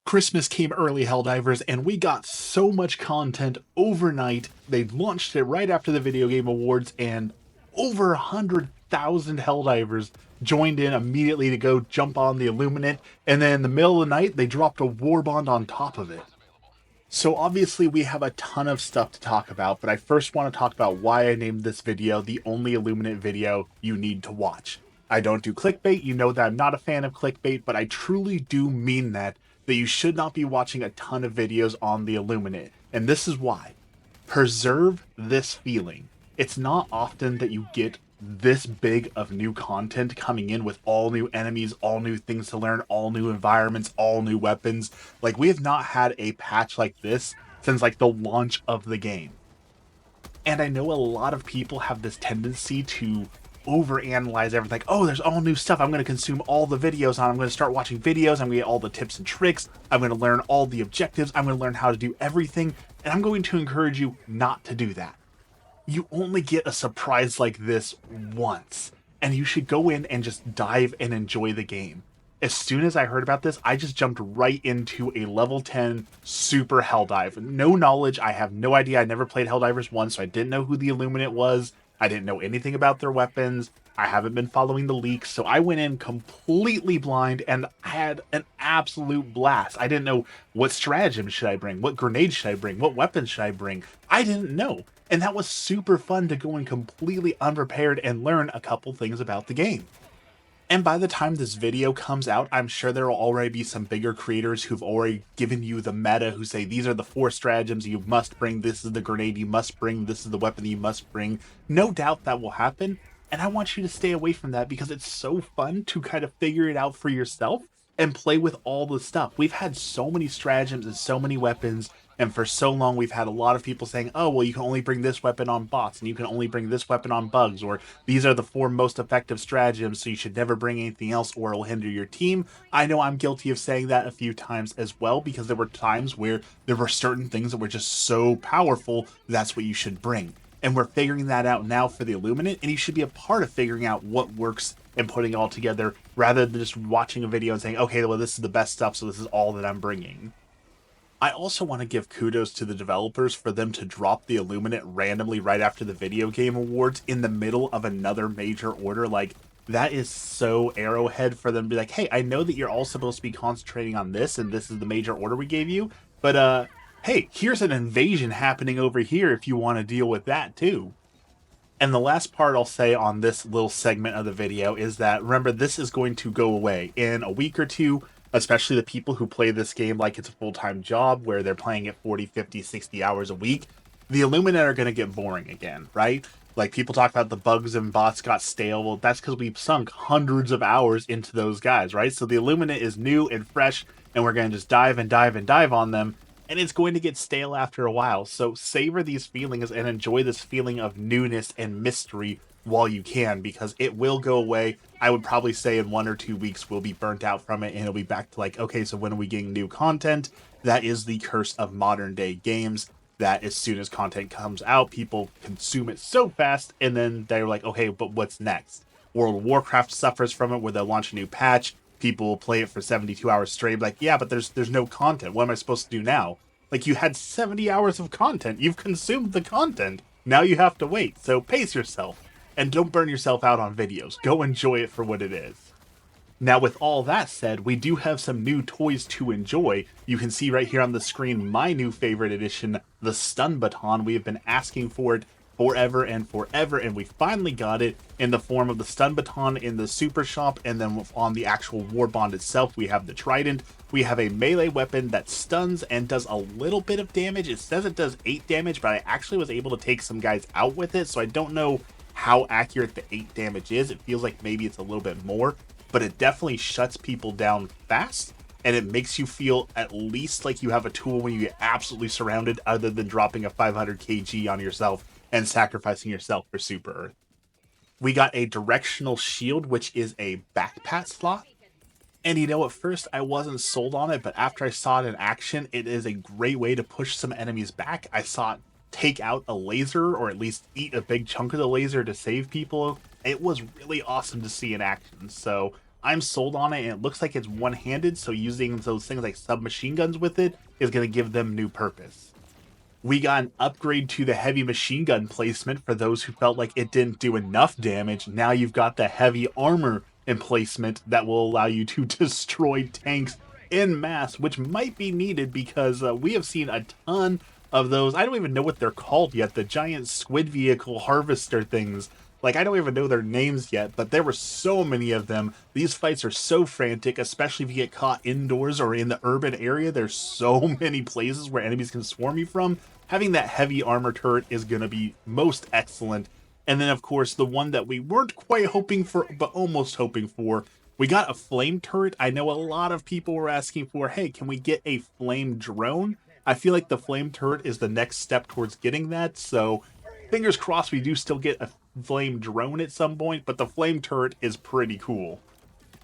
Christmas came early, Helldivers, and we got so much content overnight. They launched it right after the Video Game Awards, and over 100,000 Helldivers joined in immediately to go jump on the Illuminate, and then in the middle of the night, they dropped a war bond on top of it. So obviously we have a ton of stuff to talk about, but I first want to talk about why I named this video the only Illuminate video you need to watch. I don't do clickbait, you know that I'm not a fan of clickbait, but I truly do mean that you should not be watching a ton of videos on the Illuminate. And this is why. Preserve this feeling. It's not often that you get this big of new content coming in with all new enemies, all new things to learn, all new environments, all new weapons. Like, we have not had a patch like this since like the launch of the game. And I know a lot of people have this tendency to overanalyze everything. Like, oh, there's all new stuff. I'm going to consume all the videos on. I'm going to start watching videos. I'm going to get all the tips and tricks. I'm going to learn all the objectives. I'm going to learn how to do everything. And I'm going to encourage you not to do that. You only get a surprise like this once, and you should go in and just dive and enjoy the game. As soon as I heard about this, I just jumped right into a level 10 super Helldive. No knowledge, I have no idea. I never played Helldivers once, so I didn't know who the Illuminate was. I didn't know anything about their weapons. I haven't been following the leaks, so I went in completely blind and had an absolute blast. I didn't know what stratagem should I bring, what grenades should I bring, what weapons should I bring. I didn't know. And that was super fun to go in completely unprepared and learn a couple things about the game. And by the time this video comes out, I'm sure there will already be some bigger creators who've already given you the meta, who say these are the 4 stratagems you must bring, this is the grenade you must bring, this is the weapon you must bring. No doubt that will happen, and I want you to stay away from that because it's so fun to kind of figure it out for yourself and play with all the stuff. We've had so many stratagems and so many weapons, and for so long we've had a lot of people saying, oh, well, you can only bring this weapon on bots, and you can only bring this weapon on bugs, or these are the 4 most effective stratagems, so you should never bring anything else or it'll hinder your team. I know I'm guilty of saying that a few times as well, because there were times where there were certain things that were just so powerful, that's what you should bring. And we're figuring that out now for the Illuminate, and you should be a part of figuring out what works and putting it all together, rather than just watching a video and saying, okay, well, this is the best stuff, so this is all that I'm bringing. I also want to give kudos to the developers for them to drop the Illuminate randomly right after the Video Game Awards in the middle of another major order. Like, that is so Arrowhead for them to be like, hey, I know that you're all supposed to be concentrating on this, and this is the major order we gave you, but hey, here's an invasion happening over here if you want to deal with that too. And the last part I'll say on this little segment of the video is that, remember, this is going to go away in a week or two, especially the people who play this game like it's a full-time job where they're playing it 40, 50, 60 hours a week. The Illuminate are going to get boring again, right? Like, people talk about the bugs and bots got stale. Well, that's because we've sunk hundreds of hours into those guys, right? So the Illuminate is new and fresh, and we're going to just dive and dive and dive on them, and it's going to get stale after a while. So savor these feelings and enjoy this feeling of newness and mystery while you can, because it will go away. I would probably say in 1 or 2 weeks we'll be burnt out from it, and it'll be back to like, okay, so when are we getting new content? That is the curse of modern day games, that as soon as content comes out, people consume it so fast, and then they're like, okay, but what's next? World of Warcraft suffers from it, where they'll launch a new patch, people will play it for 72 hours straight, like, yeah, but there's no content. What am I supposed to do now? Like, you had 70 hours of content. You've consumed the content. Now you have to wait. So pace yourself. And don't burn yourself out on videos. Go enjoy it for what it is. Now, with all that said, we do have some new toys to enjoy. You can see right here on the screen my new favorite edition, the Stun Baton. We have been asking for it forever and forever, and we finally got it in the form of the Stun Baton in the Super Shop, and then on the actual War Bond itself, we have the Trident. We have a melee weapon that stuns and does a little bit of damage. It says it does 8 damage, but I actually was able to take some guys out with it, so I don't know how accurate the 8 damage is. It feels like maybe it's a little bit more, but it definitely shuts people down fast, and it makes you feel at least like you have a tool when you get absolutely surrounded, other than dropping a 500 kg on yourself and sacrificing yourself for Super Earth. We got a directional shield, which is a backpack slot. And you know, at first I wasn't sold on it, but after I saw it in action, it is a great way to push some enemies back. I saw it take out a laser, or at least eat a big chunk of the laser to save people. It was really awesome to see in action. So I'm sold on it, and it looks like it's one-handed, so using those things like submachine guns with it is going to give them new purpose. We got an upgrade to the heavy machine gun placement for those who felt like it didn't do enough damage. Now you've got the heavy armor emplacement that will allow you to destroy tanks en masse, which might be needed because we have seen a ton of those. I don't even know what they're called yet. The giant squid vehicle harvester things. Like, I don't even know their names yet, but there were so many of them. These fights are so frantic, especially if you get caught indoors or in the urban area. There's so many places where enemies can swarm you from. Having that heavy armor turret is going to be most excellent. And then, of course, the one that we weren't quite hoping for, but almost hoping for, we got a flame turret. I know a lot of people were asking for, hey, can we get a flame drone? I feel like the flame turret is the next step towards getting that, so fingers crossed we do still get a flame drone at some point, but the flame turret is pretty cool.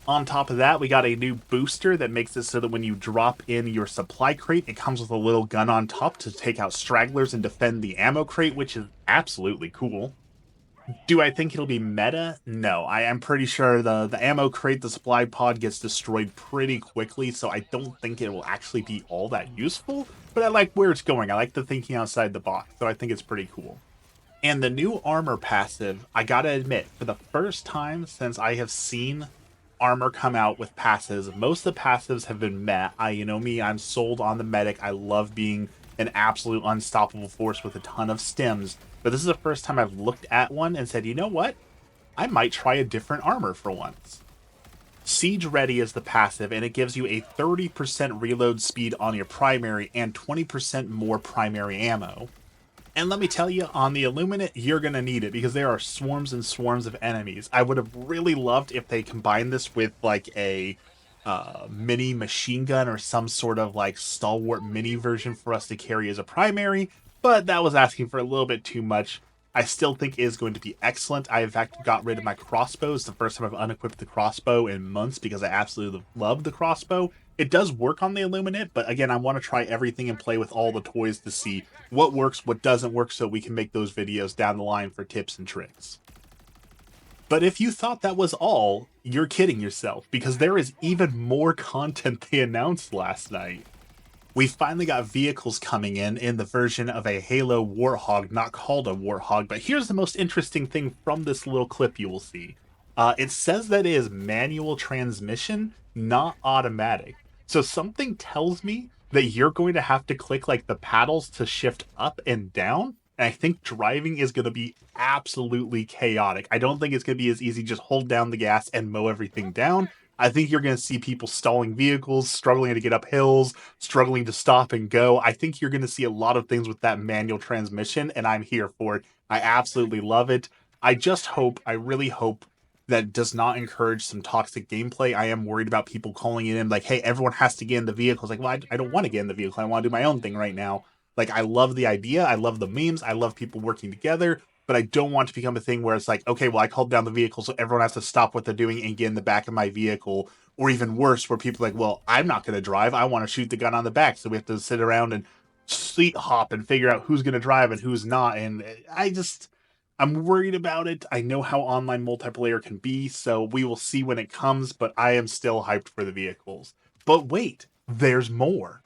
On top of that, we got a new booster that makes it so that when you drop in your supply crate, it comes with a little gun on top to take out stragglers and defend the ammo crate, which is absolutely cool. Do I think it'll be meta? No. I am pretty sure the ammo crate, the supply pod gets destroyed pretty quickly, so I don't think it will actually be all that useful, but I like where it's going. I like the thinking outside the box, so I think it's pretty cool. And the new armor passive, I gotta admit, for the first time since I have seen armor come out with passives, most of the passives have been met. You know me, I'm sold on the medic. I love being an absolute unstoppable force with a ton of stims. But this is the first time I've looked at one and said, you know what? I might try a different armor for once. Siege Ready is the passive, and it gives you a 30% reload speed on your primary and 20% more primary ammo. And let me tell you, on the Illuminate, you're going to need it because there are swarms and swarms of enemies. I would have really loved if they combined this with like a mini machine gun or some sort of like stalwart mini version for us to carry as a primary, but that was asking for a little bit too much. I still think it is going to be excellent. I, in fact, got rid of my crossbow. It's the first time I've unequipped the crossbow in months because I absolutely love the crossbow. It does work on the Illuminate, but again, I want to try everything and play with all the toys to see what works, what doesn't work, so we can make those videos down the line for tips and tricks. But if you thought that was all, you're kidding yourself, because there is even more content they announced last night. We finally got vehicles coming in the version of a Halo Warthog, not called a Warthog, but here's the most interesting thing from this little clip you will see. It says that it is manual transmission, not automatic. So something tells me that you're going to have to click like the paddles to shift up and down. And I think driving is going to be absolutely chaotic. I don't think it's going to be as easy just hold down the gas and mow everything down. I think you're going to see people stalling vehicles, struggling to get up hills, struggling to stop and go. I think you're going to see a lot of things with that manual transmission, and I'm here for it. I absolutely love it. I just hope, I really hope that it does not encourage some toxic gameplay. I am worried about people calling it in like, hey, everyone has to get in the vehicle. It's like, well, I don't want to get in the vehicle. I want to do my own thing right now. Like, I love the idea. I love the memes. I love people working together. But I don't want to become a thing where it's like, okay, well, I called down the vehicle, so everyone has to stop what they're doing and get in the back of my vehicle. Or even worse, where people are like, well, I'm not going to drive. I want to shoot the gun on the back. So we have to sit around and seat hop and figure out who's going to drive and who's not. And I'm worried about it. I know how online multiplayer can be, so we will see when it comes, but I am still hyped for the vehicles. But wait, there's more.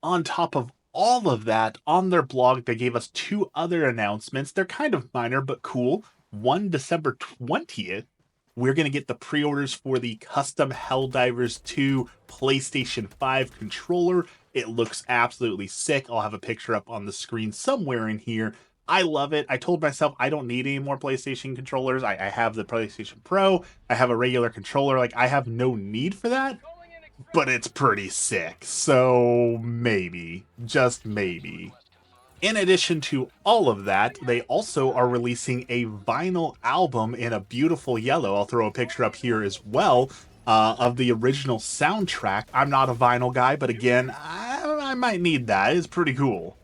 On top of all of that, on their blog, they gave us two other announcements. They're kind of minor, but cool. One, December 20th, we're going to get the pre-orders for the custom Helldivers 2 PlayStation 5 controller. It looks absolutely sick. I'll have a picture up on the screen somewhere in here. I love it. I told myself I don't need any more PlayStation controllers. I have the PlayStation Pro. I have a regular controller. Like, I have no need for that. But it's pretty sick, so maybe, just maybe. In addition to all of that, they also are releasing a vinyl album in a beautiful yellow. I'll throw a picture up here as well of the original soundtrack. I'm not a vinyl guy, but again, I might need that. It's pretty cool.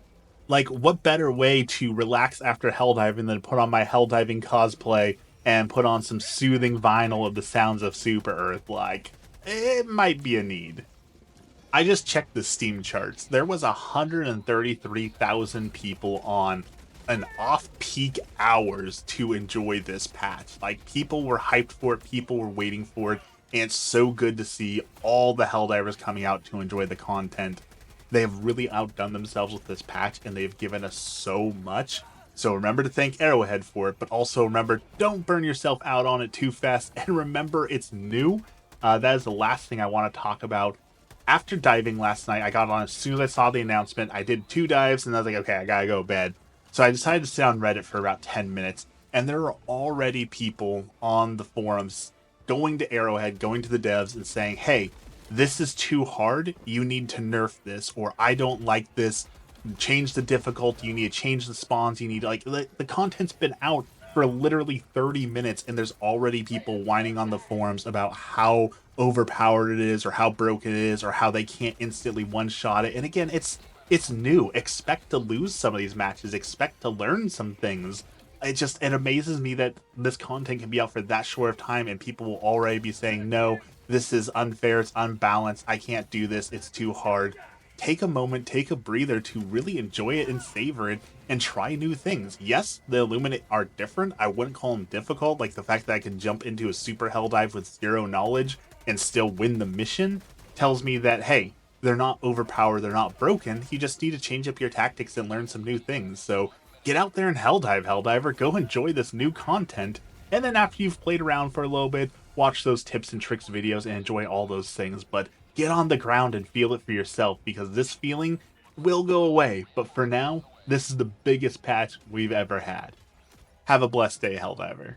Like, what better way to relax after helldiving than put on my helldiving cosplay and put on some soothing vinyl of the sounds of Super Earth? Like, it might be a need. I just checked the Steam charts. There was 133,000 people on an off-peak hours to enjoy this patch. Like, people were hyped for it. People were waiting for it. and it's so good to see all the Helldivers coming out to enjoy the content. They have really outdone themselves with this patch, and they've given us so much. So remember to thank Arrowhead for it, but also remember, don't burn yourself out on it too fast, and remember, it's new. That is the last thing I want to talk about. After diving last night, I got on as soon as I saw the announcement. I did 2 dives, and I was like, okay, I gotta go to bed. So I decided to sit on Reddit for about 10 minutes, and there are already people on the forums going to Arrowhead, going to the devs, and saying, hey, this is too hard, you need to nerf this, or I don't like this, change the difficulty, you need to change the spawns, you need to, like, the content's been out for literally 30 minutes, and there's already people whining on the forums about how overpowered it is, or how broken it is, or how they can't instantly one-shot it. And again, it's new. Expect to lose some of these matches, expect to learn some things. It amazes me that this content can be out for that short of time and people will already be saying, no, this is unfair, it's unbalanced, I can't do this, it's too hard. Take a moment, take a breather to really enjoy it and savor it and try new things. Yes, the Illuminate are different. I wouldn't call them difficult, like the fact that I can jump into a super hell dive with 0 knowledge and still win the mission tells me that, hey, they're not overpowered, they're not broken, you just need to change up your tactics and learn some new things. So get out there and Helldiver, go enjoy this new content, and then after you've played around for a little bit, watch those tips and tricks videos and enjoy all those things, but get on the ground and feel it for yourself, because this feeling will go away, but for now, this is the biggest patch we've ever had. Have a blessed day, Helldiver.